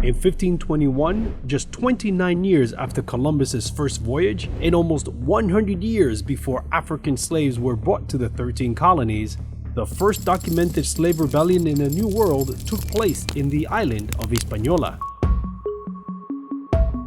In 1521, just 29 years after Columbus's first voyage, and almost 100 years before African slaves were brought to the 13 colonies, the first documented slave rebellion in the New World took place in the island of Hispañiola.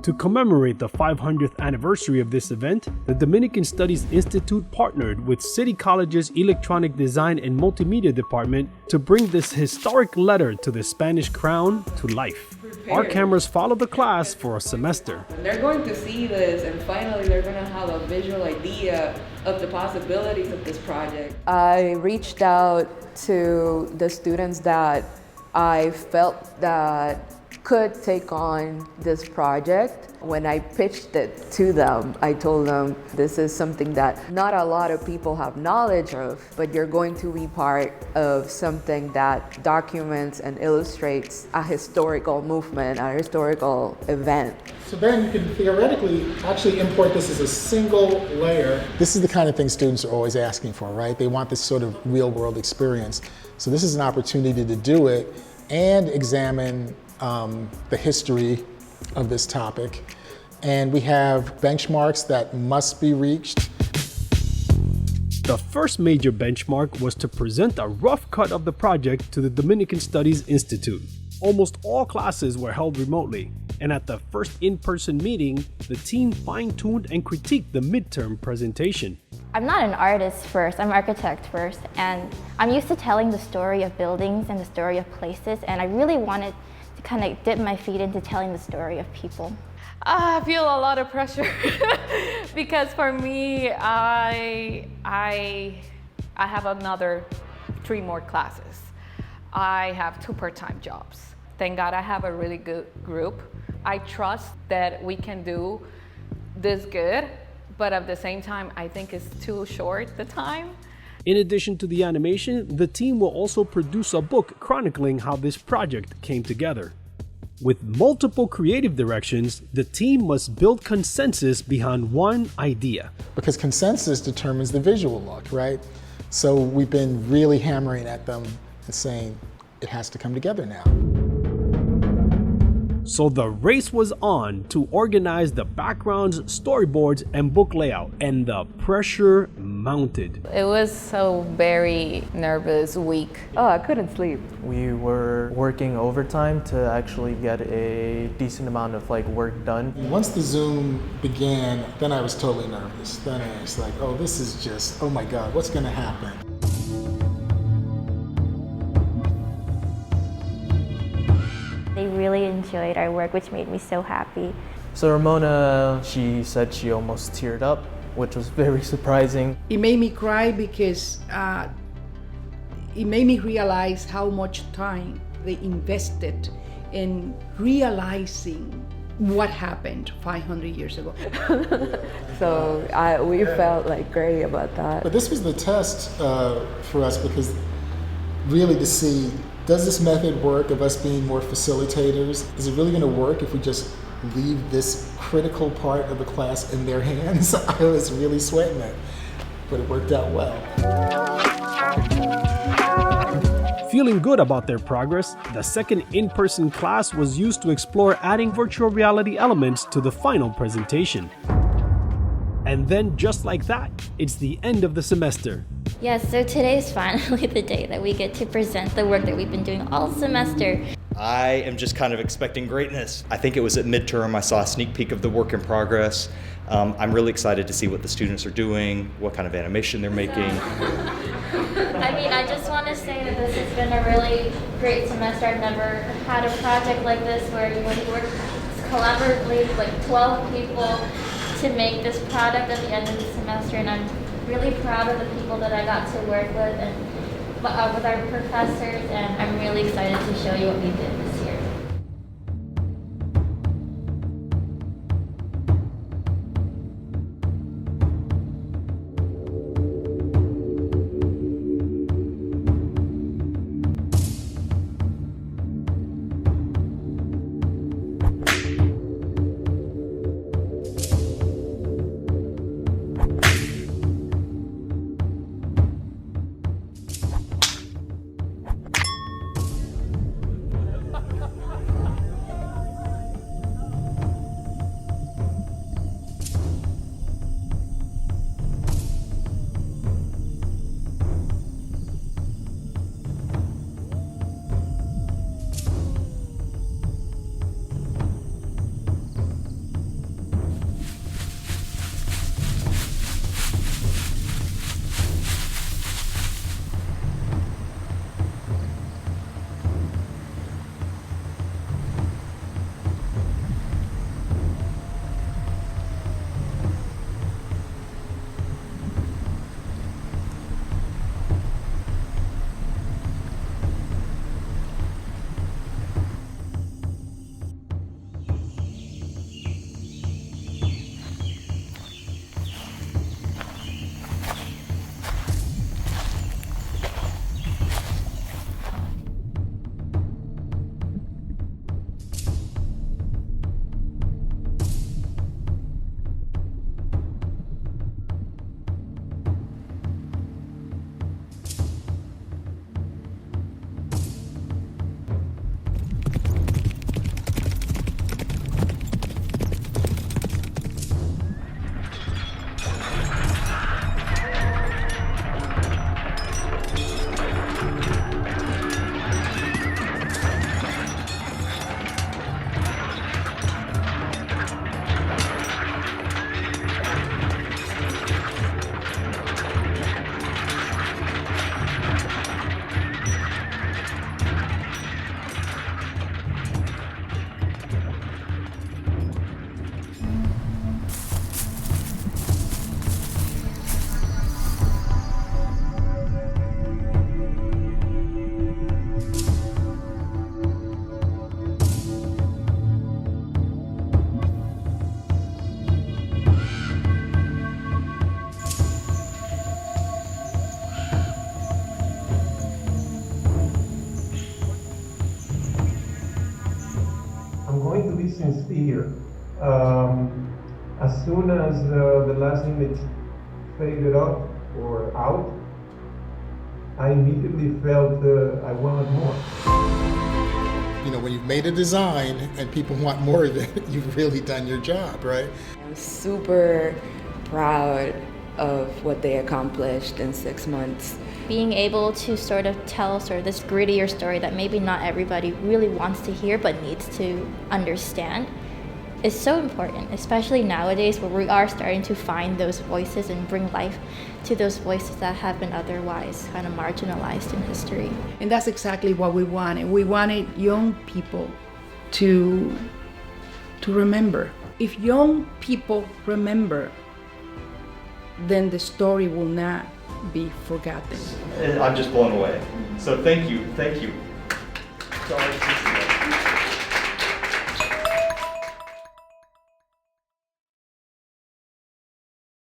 To commemorate the 500th anniversary of this event, the Dominican Studies Institute partnered with City College's Electronic Design and Multimedia department to bring this historic letter to the Spanish crown to life. Our cameras followed the class for a semester. They're going to see this, and finally they're going to have a visual idea of the possibilities of this project. I reached out to the students that I felt that could take on this project. When I pitched it to them, I told them this is something that not a lot of people have knowledge of, but you're going to be part of something that documents and illustrates a historical movement, a historical event. So then you can theoretically actually import this as a single layer. This is the kind of thing students are always asking for, right? They want this sort of real world experience. So this is an opportunity to do it and examine the history of this topic. And we have benchmarks that must be reached. The first major benchmark was to present a rough cut of the project to the Dominican Studies Institute. Almost all classes were held remotely, and at the first in-person meeting, the team fine-tuned and critiqued the midterm presentation. I'm not an artist first, I'm an architect first, and I'm used to telling the story of buildings and the story of places, and I really wanted to kind of dip my feet into telling the story of people. I feel a lot of pressure because for me, I have another 3 more classes. I have 2 part-time jobs. Thank God I have a really good group. I trust that we can do this good, but at the same time, I think it's too short the time. In addition to the animation, the team will also produce a book chronicling how this project came together. With multiple creative directions, the team must build consensus behind one idea. Because consensus determines the visual look, right? So we've been really hammering at them and saying it has to come together now. So the race was on to organize the backgrounds, storyboards, and book layout, and the pressure mounted. It was a very nervous week. Oh, I couldn't sleep. We were working overtime to actually get a decent amount of work done. Once the Zoom began, then I was totally nervous. Then I was like, oh, this is just, oh my God, what's gonna happen? They really enjoyed our work, which made me so happy. So Ramona, she said she almost teared up, which was very surprising. It made me cry because it made me realize how much time they invested in realizing what happened 500 years ago. So we felt great about that. But this was the test for us, because really to see, does this method work of us being more facilitators? Is it really going to work if we just leave this critical part of the class in their hands? I was really sweating it, but it worked out well. Feeling good about their progress, the second in-person class was used to explore adding virtual reality elements to the final presentation. And then just like that, it's the end of the semester. Yes, so today's finally the day that we get to present the work that we've been doing all semester. I am just kind of expecting greatness. I think it was at midterm I saw a sneak peek of the work in progress. I'm really excited to see what the students are doing, what kind of animation they're making. I just want to say that this has been a really great semester. I've never had a project like this where you work collaboratively, 12 people, to make this product at the end of the semester, and I'm really proud of the people that I got to work with and with our professors, and I'm really excited to show you what we did this year. sincere. As soon as the last image faded up or out, I immediately felt I wanted more. You know, when you've made a design and people want more of it, you've really done your job, right? I'm super proud of what they accomplished in 6 months. Being able to sort of tell sort of this grittier story that maybe not everybody really wants to hear but needs to understand is so important, especially nowadays where we are starting to find those voices and bring life to those voices that have been otherwise kind of marginalized in history. And that's exactly what we wanted. We wanted young people to remember. If young people remember, then the story will not be forgotten. I'm just blown away. So thank you to all the